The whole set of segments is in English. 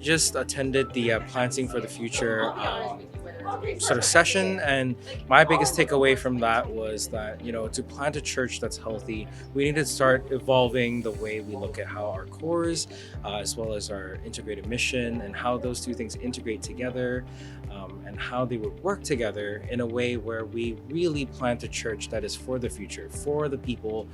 just attended the Planting for the Future sort of session, and my biggest takeaway from that was that, to plant a church that's healthy, we need to start evolving the way we look at how our cores, as well as our integrated mission, and how those two things integrate together, and how they would work together in a way where we really plant a church that is for the future, for the people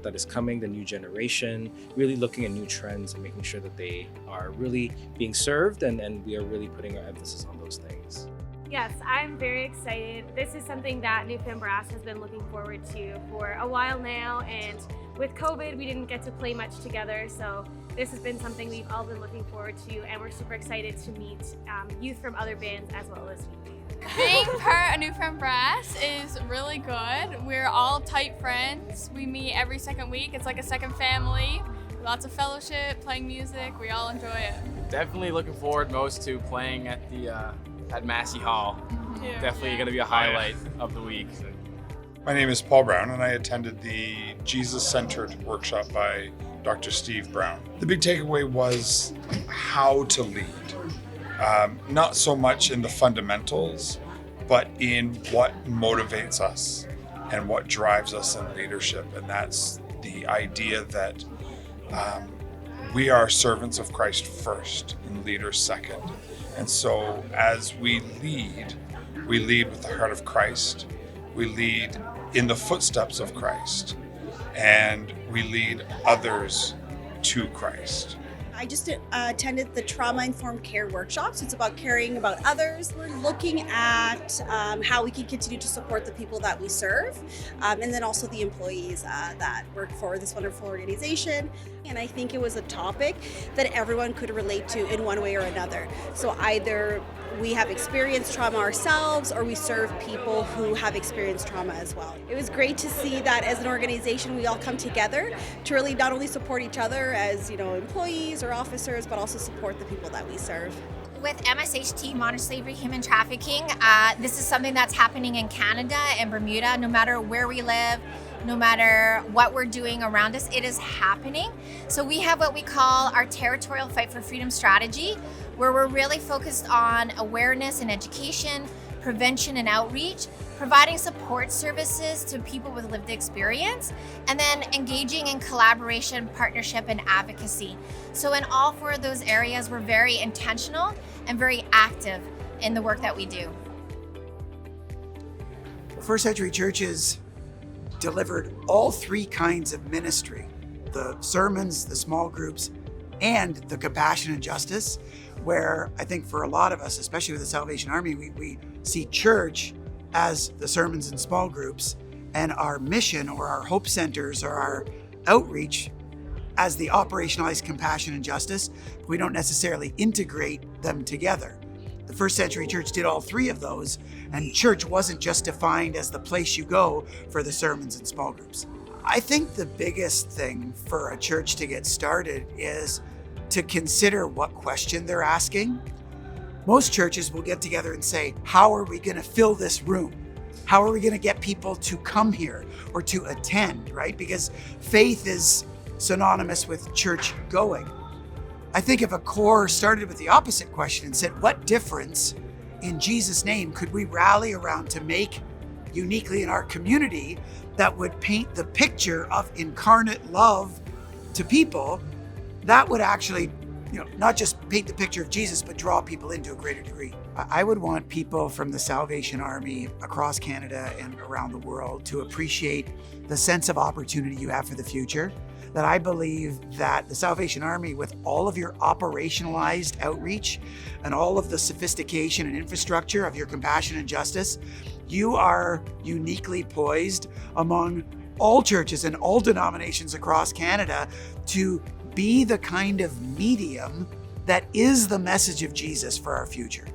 that is coming, the new generation, really looking at new trends and making sure that they are really being served, and we are really putting our emphasis on those things. Yes, I'm very excited. This is something that New Fan Brass has been looking forward to for a while now, and with COVID, we didn't get to play much together, so this has been something we've all been looking forward to, and we're super excited to meet youth from other bands as well as you. Being part of New Fan Brass is really good. We're all tight friends. We meet every second week. It's like a second family. Lots of fellowship, playing music. We all enjoy it. Definitely looking forward most to playing at the at Massey Hall. Yeah. Definitely going to be a highlight of the week. My name is Paul Brown, and I attended the Jesus-centered workshop by Dr. Steve Brown. The big takeaway was how to lead. Not so much in the fundamentals, but in what motivates us and what drives us in leadership. And that's the idea that we are servants of Christ first and leaders second. And so as we lead with the heart of Christ, we lead in the footsteps of Christ, and we lead others to Christ. I just attended the trauma-informed care workshops. It's about caring about others. We're looking at how we can continue to support the people that we serve, and then also the employees that work for this wonderful organization. And I think it was a topic that everyone could relate to in one way or another. So either we have experienced trauma ourselves, or we serve people who have experienced trauma as well. It was great to see that as an organization we all come together to really not only support each other as employees or officers, but also support the people that we serve. With MSHT, modern slavery, human trafficking, this is something that's happening in Canada and Bermuda. No matter where we live, no matter what we're doing around us, it is happening. So we have what we call our territorial fight for freedom strategy, where we're really focused on awareness and education, prevention and outreach, providing support services to people with lived experience, and then engaging in collaboration, partnership, and advocacy. So in all four of those areas, we're very intentional and very active in the work that we do. First Century Churches delivered all three kinds of ministry: the sermons, the small groups, and the compassion and justice, where I think for a lot of us, especially with the Salvation Army, we see church as the sermons and small groups, and our mission or our hope centers or our outreach as the operationalized compassion and justice. We don't necessarily integrate them together. The First Century Church did all three of those, and church wasn't just defined as the place you go for the sermons and small groups. I think the biggest thing for a church to get started is to consider what question they're asking. Most churches will get together and say, how are we going to fill this room? How are we going to get people to come here or to attend, right? Because faith is synonymous with church going. I think if a core started with the opposite question and said, what difference in Jesus' name could we rally around to make uniquely in our community that would paint the picture of incarnate love to people, that would actually, not just paint the picture of Jesus, but draw people in to a greater degree. I would want people from the Salvation Army across Canada and around the world to appreciate the sense of opportunity you have for the future. That I believe that the Salvation Army, with all of your operationalized outreach and all of the sophistication and infrastructure of your compassion and justice, you are uniquely poised among all churches and all denominations across Canada to be the kind of medium that is the message of Jesus for our future.